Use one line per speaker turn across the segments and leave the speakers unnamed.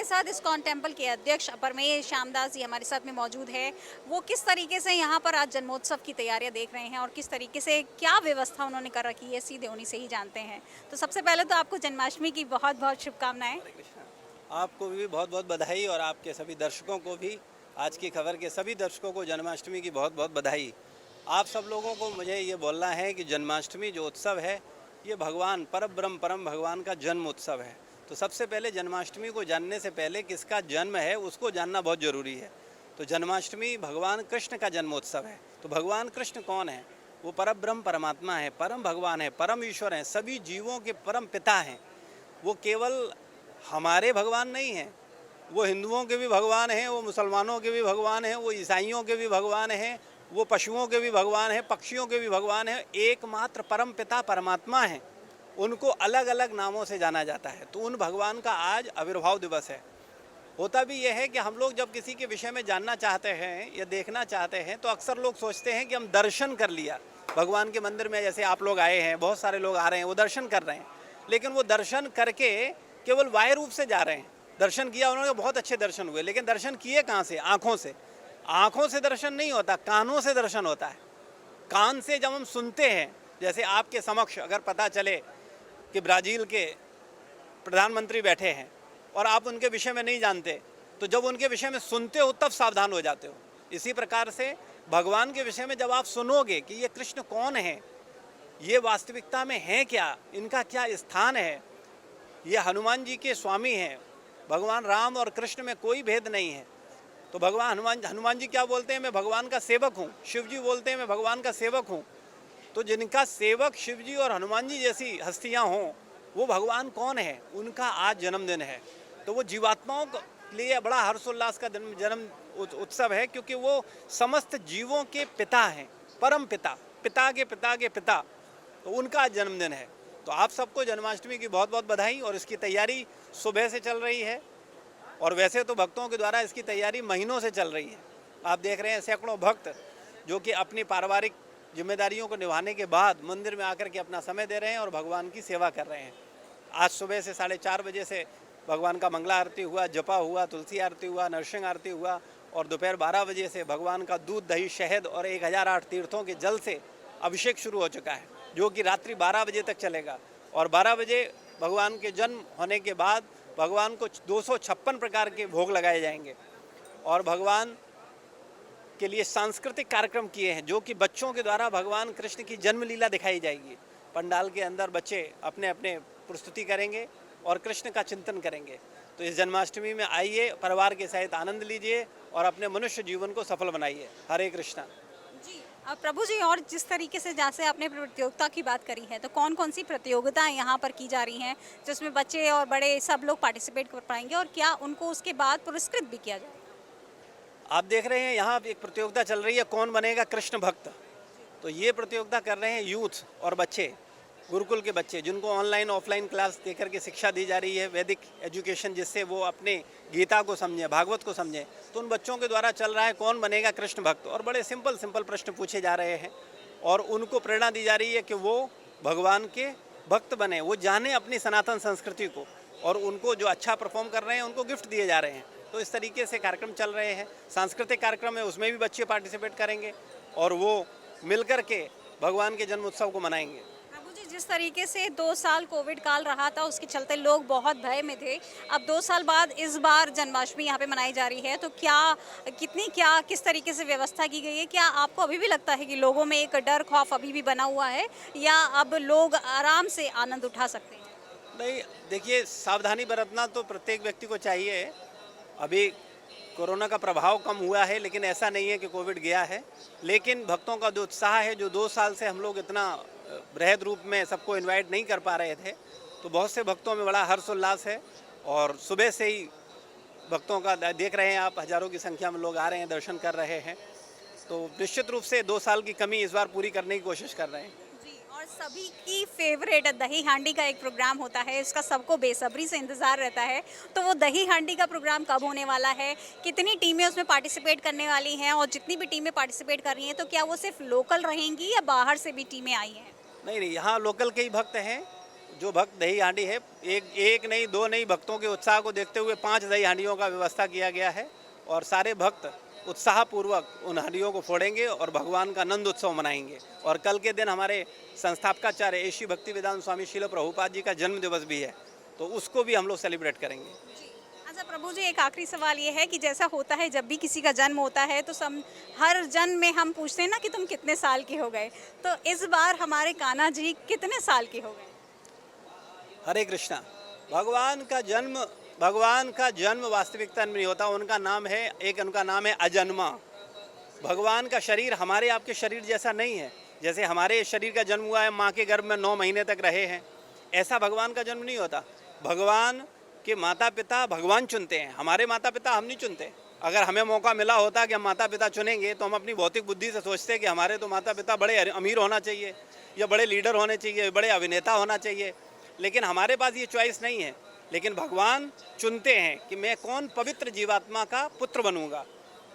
हमारे साथ ISKCON temple के अध्यक्ष परमेश श्यामदास जी हमारे साथ में मौजूद है। वो किस तरीके से यहाँ पर आज जन्मोत्सव की तैयारियां देख रहे हैं और किस तरीके से क्या व्यवस्था उन्होंने कर रखी है, सीधे उन्हीं से ही जानते हैं। तो सबसे पहले तो आपको जन्माष्टमी की बहुत बहुत शुभकामनाएं।
हरे कृष्णा। आपको भी बहुत बहुत बधाई और आपके सभी दर्शकों को भी, आज की खबर के सभी दर्शकों को जन्माष्टमी की बहुत बहुत बधाई। आप सब लोगों को मुझे ये बोलना है कि जन्माष्टमी जो उत्सव है, ये भगवान परब्रह्म परम भगवान का जन्म उत्सव है। तो सबसे पहले जन्माष्टमी को जानने से पहले किसका जन्म है उसको जानना बहुत ज़रूरी है। तो जन्माष्टमी भगवान कृष्ण का जन्मोत्सव है। तो भगवान कृष्ण कौन है? वो परब्रह्म परमात्मा है, परम भगवान है, परम ईश्वर हैं, सभी जीवों के परम पिता हैं। वो केवल हमारे भगवान नहीं हैं, वो हिंदुओं के भी भगवान हैं, वो मुसलमानों के भी भगवान हैं, वो ईसाइयों के भी भगवान हैं, वो पशुओं के भी भगवान हैं, पक्षियों के भी भगवान हैं। एकमात्र परम पिता परमात्मा हैं, उनको अलग अलग नामों से जाना जाता है। तो उन भगवान का आज आविर्भाव दिवस है। होता भी यह है कि हम लोग जब किसी के विषय में जानना चाहते हैं या देखना चाहते हैं तो अक्सर लोग सोचते हैं कि हम दर्शन कर लिया भगवान के मंदिर में, जैसे आप लोग आए हैं, बहुत सारे लोग आ रहे हैं, वो दर्शन कर रहे हैं, लेकिन वो दर्शन करके केवल बाह्य रूप से जा रहे हैं। दर्शन किया उन्होंने, बहुत अच्छे दर्शन हुए, लेकिन दर्शन किए कहाँ से? आँखों से। आँखों से दर्शन नहीं होता, कानों से दर्शन होता है। कान से जब हम सुनते हैं, जैसे आपके समक्ष अगर पता चले कि ब्राज़ील के प्रधानमंत्री बैठे हैं और आप उनके विषय में नहीं जानते, तो जब उनके विषय में सुनते हो तब सावधान हो जाते हो। इसी प्रकार से भगवान के विषय में जब आप सुनोगे कि ये कृष्ण कौन है, ये वास्तविकता में है क्या, इनका क्या स्थान है, ये हनुमान जी के स्वामी हैं, भगवान राम और कृष्ण में कोई भेद नहीं है। तो भगवान हनुमान जी क्या बोलते हैं? मैं भगवान का सेवक हूँ। शिव जी बोलते हैं मैं भगवान का सेवक हूँ। तो जिनका सेवक शिव जी और हनुमान जी जैसी हस्तियाँ हों, वो भगवान कौन है? उनका आज जन्मदिन है। तो वो जीवात्माओं के लिए बड़ा हर्षोल्लास का जन्म उत्सव है, क्योंकि वो समस्त जीवों के पिता हैं, परम पिता, पिता के पिता के पिता। तो उनका आज जन्मदिन है। तो आप सबको जन्माष्टमी की बहुत बहुत बधाई। और इसकी तैयारी सुबह से चल रही है, और वैसे तो भक्तों के द्वारा इसकी तैयारी महीनों से चल रही है। आप देख रहे हैं सैकड़ों भक्त जो कि अपनी पारिवारिक जिम्मेदारियों को निभाने के बाद मंदिर में आकर के अपना समय दे रहे हैं और भगवान की सेवा कर रहे हैं। आज सुबह से 4:30 बजे से भगवान का मंगला आरती हुआ, जपा हुआ, तुलसी आरती हुआ, नरसिंह आरती हुआ, और दोपहर 12 बजे से भगवान का दूध, दही, शहद और 1008 तीर्थों के जल से अभिषेक शुरू हो चुका है, जो कि रात्रि 12 बजे तक चलेगा। और 12 बजे भगवान के जन्म होने के बाद भगवान को 256 प्रकार के भोग लगाए जाएंगे। और भगवान के लिए सांस्कृतिक कार्यक्रम किए हैं, जो कि बच्चों के द्वारा भगवान कृष्ण की जन्म लीला दिखाई जाएगी। पंडाल के अंदर बच्चे अपने अपने प्रस्तुति करेंगे और कृष्ण का चिंतन करेंगे। तो इस जन्माष्टमी में आइए, परिवार के सहित आनंद लीजिए और अपने मनुष्य जीवन को सफल बनाइए। हरे कृष्णा
जी। अब प्रभु जी, और जिस तरीके से जैसे आपने प्रतियोगिता की बात करी है, तो कौन कौन सी प्रतियोगिताएं यहाँ पर की जा रही हैं जिसमें बच्चे और बड़े सब लोग पार्टिसिपेट कर पाएंगे, और क्या उनको उसके बाद पुरस्कृत भी किया जाए?
आप देख रहे हैं यहाँ एक प्रतियोगिता चल रही है, कौन बनेगा कृष्ण भक्त। तो ये प्रतियोगिता कर रहे हैं यूथ और बच्चे, गुरुकुल के बच्चे, जिनको ऑनलाइन ऑफलाइन क्लास देकर के शिक्षा दी जा रही है, वैदिक एजुकेशन, जिससे वो अपने गीता को समझें, भागवत को समझें। तो उन बच्चों के द्वारा चल रहा है कौन बनेगा कृष्ण भक्त, और बड़े सिंपल सिंपल प्रश्न पूछे जा रहे हैं और उनको प्रेरणा दी जा रही है कि वो भगवान के भक्त बने, वो जाने अपनी सनातन संस्कृति को, और उनको जो अच्छा परफॉर्म कर रहे हैं उनको गिफ्ट दिए जा रहे हैं। तो इस तरीके से कार्यक्रम चल रहे हैं। सांस्कृतिक कार्यक्रम है, उसमें भी बच्चे पार्टिसिपेट करेंगे और वो मिलकर के भगवान के जन्म उत्सव को मनाएंगे।
प्रभु जी, जिस तरीके से 2 साल कोविड काल रहा था, उसके चलते लोग बहुत भय में थे। अब 2 साल बाद इस बार जन्माष्टमी यहाँ पे मनाई जा रही है, तो किस तरीके से व्यवस्था की गई है? क्या आपको अभी भी लगता है कि लोगों में एक डर खौफ अभी भी बना हुआ है, या अब लोग आराम से आनंद उठा सकते हैं?
नहीं, देखिए, सावधानी बरतना तो प्रत्येक व्यक्ति को चाहिए। अभी कोरोना का प्रभाव कम हुआ है, लेकिन ऐसा नहीं है कि कोविड गया है। लेकिन भक्तों का जो उत्साह है, जो 2 साल से हम लोग इतना बृहद रूप में सबको इनवाइट नहीं कर पा रहे थे, तो बहुत से भक्तों में बड़ा हर्षोल्लास है। और सुबह से ही भक्तों का देख रहे हैं आप, हजारों की संख्या में लोग आ रहे हैं, दर्शन कर रहे हैं। तो निश्चित रूप से 2 साल की कमी इस बार पूरी करने की कोशिश कर रहे हैं।
जी, और सभी की फेवरेट दही हांडी का एक प्रोग्राम होता है, इसका सबको बेसब्री से इंतज़ार रहता है। तो वो दही हांडी का प्रोग्राम कब होने वाला है? कितनी टीमें उसमें पार्टिसिपेट करने वाली हैं, और जितनी भी टीमें पार्टिसिपेट कर रही हैं, तो क्या वो सिर्फ लोकल रहेंगी या बाहर से भी टीमें आई हैं?
नहीं, यहाँ लोकल के ही भक्त हैं जो भक्त दही हांडी है, एक नहीं, दो नहीं, भक्तों के उत्साह को देखते हुए 5 दही हांडियों का व्यवस्था किया गया है और सारे भक्त उत्साहपूर्वक उन हांडियों को फोड़ेंगे और भगवान का नंद उत्सव मनाएंगे। और कल के दिन हमारे संस्थापकाचार्य एशी भक्ति वेदांत स्वामी श्रील प्रभुपाद जी का जन्म दिवस भी है, तो उसको भी हम लोग सेलिब्रेट करेंगे।
अच्छा प्रभु जी, एक आखिरी सवाल ये है कि जैसा होता है जब भी किसी का जन्म होता है तो हर जन्म में हम पूछते हैं ना कि तुम कितने साल के हो गए, तो इस बार हमारे कान्हा जी कितने साल के हो गए?
हरे कृष्णा। भगवान का जन्म वास्तविकता में नहीं होता, उनका नाम है अजन्मा। भगवान का शरीर हमारे आपके शरीर जैसा नहीं है। जैसे हमारे शरीर का जन्म हुआ है, माँ के गर्भ में 9 महीने तक रहे हैं, ऐसा भगवान का जन्म नहीं होता। भगवान के माता पिता भगवान चुनते हैं, हमारे माता पिता हम नहीं चुनते। अगर हमें मौका मिला होता कि हम माता पिता चुनेंगे तो हम अपनी भौतिक बुद्धि से सोचते कि हमारे तो माता पिता बड़े अमीर होना चाहिए, या बड़े लीडर होने चाहिए, बड़े अभिनेता होना चाहिए, लेकिन हमारे पास ये चॉइस नहीं है। लेकिन भगवान चुनते हैं कि मैं कौन पवित्र जीवात्मा का पुत्र बनूंगा।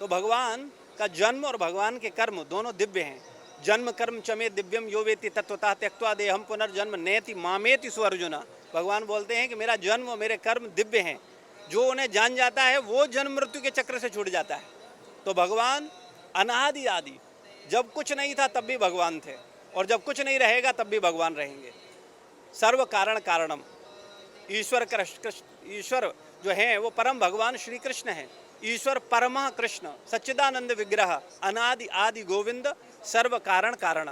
तो भगवान का जन्म और भगवान के कर्म दोनों दिव्य हैं। जन्म कर्म चमे दिव्यम यो वेति तत्वतः त्यक्त्वा देहम पुनर्जन्म नेति मामेति सुअर्जुना। भगवान बोलते हैं कि मेरा जन्म और मेरे कर्म दिव्य हैं, जो उन्हें जान जाता है वो जन्म मृत्यु के चक्र से छूट जाता है। तो भगवान अनादि आदि, जब कुछ नहीं था तब भी भगवान थे, और जब कुछ नहीं रहेगा तब भी भगवान रहेंगे। सर्व कारण कारणम। ईश्वर जो है वो परम भगवान श्री कृष्ण है। ईश्वर परमा कृष्ण सच्चिदानंद विग्रह अनादि आदि गोविंद सर्व कारण कारण।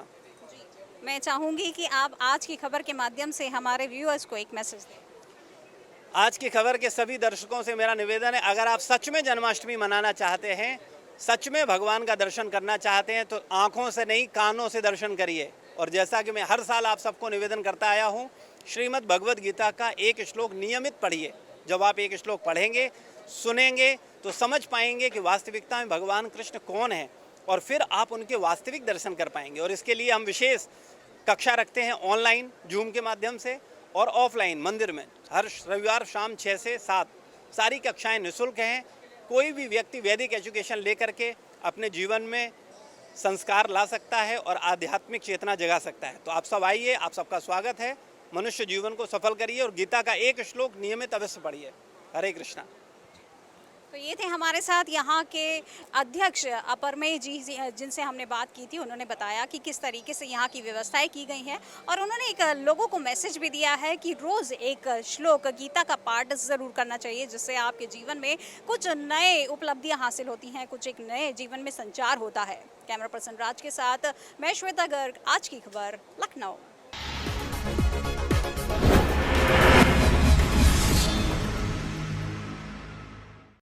मैं चाहूंगी कि आप आज की खबर के माध्यम से हमारे व्यूअर्स को एक मैसेज दें।
आज की खबर के सभी दर्शकों से मेरा निवेदन है, अगर आप सच में जन्माष्टमी मनाना चाहते हैं, सच में भगवान का दर्शन करना चाहते हैं, तो आंखों से नहीं कानों से दर्शन करिए। और जैसा कि मैं हर साल आप सबको निवेदन करता आया हूँ, श्रीमद् भगवद गीता का एक श्लोक नियमित पढ़िए। जब आप एक श्लोक पढ़ेंगे, सुनेंगे, तो समझ पाएंगे कि वास्तविकता में भगवान कृष्ण कौन है, और फिर आप उनके वास्तविक दर्शन कर पाएंगे। और इसके लिए हम विशेष कक्षा रखते हैं ऑनलाइन जूम के माध्यम से, और ऑफलाइन मंदिर में हर रविवार शाम 6 से 7 सारी कक्षाएं निःशुल्क हैं। कोई भी व्यक्ति वैदिक एजुकेशन लेकर के अपने जीवन में संस्कार ला सकता है और आध्यात्मिक चेतना जगा सकता है। तो आप सब आइए, आप सबका स्वागत है। मनुष्य जीवन को सफल करिए और गीता का एक श्लोक नियमित अवश्य पढ़िए। हरे कृष्णा।
तो ये थे हमारे साथ यहाँ के अध्यक्ष अपरमेय जी, जिनसे हमने बात की थी। उन्होंने बताया कि किस तरीके से यहाँ की व्यवस्थाएं की गई हैं, और उन्होंने एक लोगों को मैसेज भी दिया है कि रोज़ एक श्लोक गीता का पाठ ज़रूर करना चाहिए, जिससे आपके जीवन में कुछ नए उपलब्धियाँ हासिल होती हैं, कुछ एक नए जीवन में संचार होता है। कैमरा पर्सन राज के साथ मैं श्वेता गर्ग, आज की खबर, लखनऊ।